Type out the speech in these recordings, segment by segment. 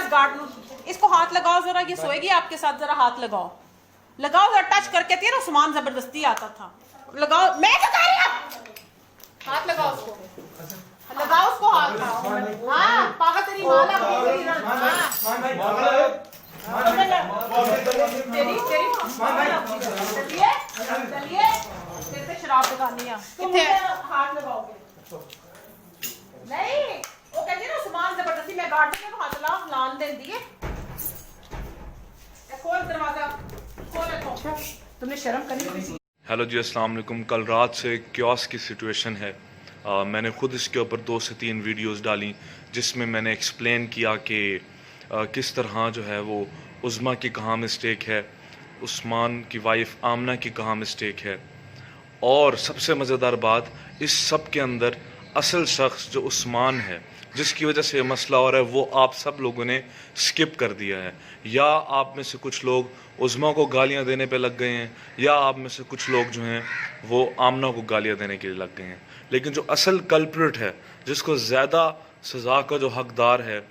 इस गार्ड इसको हाथ लगाओ जरा, ये सोएगी आपके साथ, जरा हाथ लगाओ, लगाओ जरा, टच करके थी ना, उस्मान जबरदस्ती आता था, लगाओ, मैं क्या कह रही हूं, हाथ लगाओ उसको, लगाओ उसको हाथ, हाँ पागल तेरी माला चलिए तेरे पे शराब लगानी है, हाथ लगाओगे नहीं, वो कहती है ना उस्मान जबरदस्ती, मैं गार्ड में हाथ ला लान दे दिए, खोल दरवाजा, खोल, तुमने शर्म करनी। हेलो जी, अस्सलाम वालेकुम। कल रात से क्योस की सिचुएशन है। मैंने ख़ुद इसके ऊपर 2 से 3 वीडियोस डाली जिसमें मैंने एक्सप्लेन किया कि किस तरह जो है वो उज़्मा की कहाँ मिस्टेक है, उस्मान की वाइफ आमना की कहाँ मिस्टेक है, और सबसे मज़ेदार बात, इस सब के अंदर असल शख्स जो उस्मान है जिसकी वजह से ये मसला हो रहा है, वो आप सब लोगों ने स्किप कर दिया है, या आप में से कुछ लोग उज़्मा को गालियां देने पे लग गए हैं, या आप में से कुछ लोग जो हैं वो आमना को गालियां देने के लिए लग गए हैं। लेकिन जो असल कल्प्रिट है, जिसको ज़्यादा सज़ा का जो हकदार है,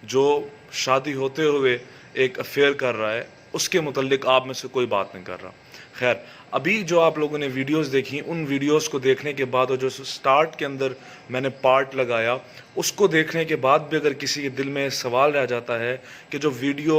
जो शादी होते हुए एक अफेयर कर रहा है, उसके मुतल्लिक आप में से कोई बात नहीं कर रहा। खैर, अभी जो आप लोगों ने वीडियोस देखी, उन वीडियोस को देखने के बाद और जो स्टार्ट के अंदर मैंने पार्ट लगाया, उसको देखने के बाद भी अगर किसी के दिल में सवाल रह जाता है कि जो वीडियो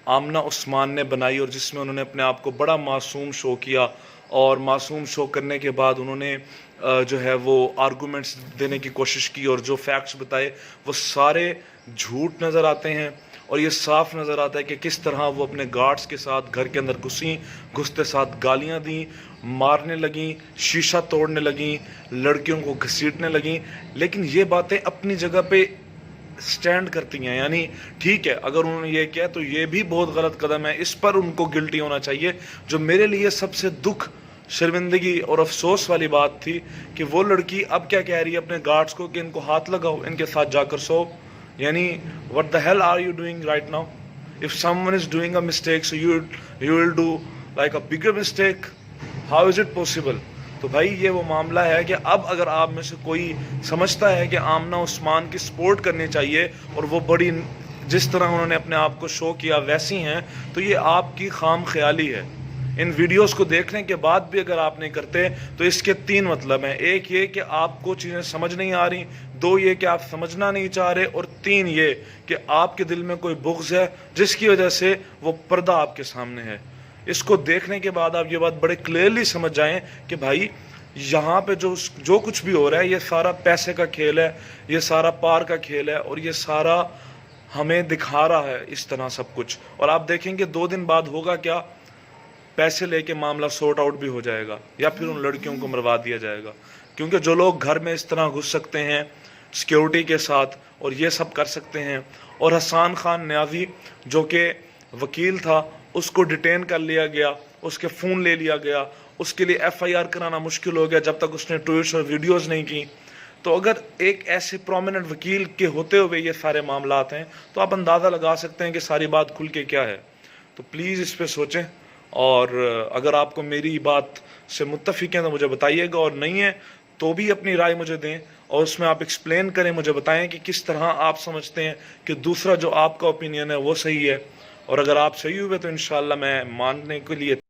आमना उस्मान ने बनाई और जिसमें उन्होंने अपने आप को बड़ा मासूम शो किया, और मासूम शो करने के बाद उन्होंने जो है वो आर्गूमेंट्स देने की कोशिश की, और जो फैक्ट्स बताए वो सारे झूठ नज़र आते हैं, और ये साफ नज़र आता है कि किस तरह वो अपने गार्ड्स के साथ घर के अंदर घुसते साथ गालियां दी, मारने लगी, शीशा तोड़ने लगी, लड़कियों को घसीटने लगी। लेकिन ये बातें अपनी जगह पे स्टैंड करती हैं, यानी ठीक है, अगर उन्होंने ये किया तो ये भी बहुत गलत कदम है, इस पर उनको गिल्टी होना चाहिए। जो मेरे लिए सबसे दुख, शर्मिंदगी और अफसोस वाली बात थी कि वो लड़की अब क्या कह रही है अपने गार्ड्स को कि इनको हाथ लगाओ, इनके साथ जाकर सो। यानी what the hell are you doing right now? If someone is doing a mistake, so you will do like a bigger mistake. How is it possible? तो भाई ये वो मामला है कि अब अगर आप में से कोई समझता है कि आमना उस्मान की सपोर्ट करनी चाहिए और वो बड़ी जिस तरह उन्होंने अपने आप को शो किया वैसी हैं, तो ये आपकी खाम ख्याली है। इन वीडियोस को देखने के बाद भी अगर आप नहीं करते तो इसके 3 मतलब हैं। एक ये कि आपको चीज़ें समझ नहीं आ रही, 2 ये कि आप समझना नहीं चाह रहे, और 3 ये कि आपके दिल में कोई बुग़्ज़ है जिसकी वजह से वो पर्दा आपके सामने है। इसको देखने के बाद आप ये बात बड़े क्लियरली समझ जाएं कि भाई यहाँ पे जो कुछ भी हो रहा है ये सारा पैसे का खेल है, ये सारा पार का खेल है, और ये सारा हमें दिखा रहा है इस तरह सब कुछ। और आप देखेंगे 2 दिन बाद होगा क्या, पैसे लेके मामला सॉर्ट आउट भी हो जाएगा, या फिर उन लड़कियों को मरवा दिया जाएगा। क्योंकि जो लोग घर में इस तरह घुस सकते हैं सिक्योरिटी के साथ और ये सब कर सकते हैं, और हसन खान न्याजी जो कि वकील था, उसको डिटेन कर लिया गया, उसके फ़ोन ले लिया गया, उसके लिए FIR कराना मुश्किल हो गया जब तक उसने ट्वीट्स और वीडियोस नहीं की। तो अगर एक ऐसे प्रोमिनेंट वकील के होते हुए ये सारे मामलात हैं, तो आप अंदाज़ा लगा सकते हैं कि सारी बात खुल के क्या है। तो प्लीज़ इस पर सोचें, और अगर आपको मेरी बात से मुत्तफिक हैं तो मुझे बताइएगा, और नहीं है तो भी अपनी राय मुझे दें, और उसमें आप एक्सप्लेन करें, मुझे बताएं कि किस तरह आप समझते हैं कि दूसरा जो आपका ओपिनियन है वो सही है, और अगर आप सही हुए तो इंशाल्लाह मैं मानने के लिए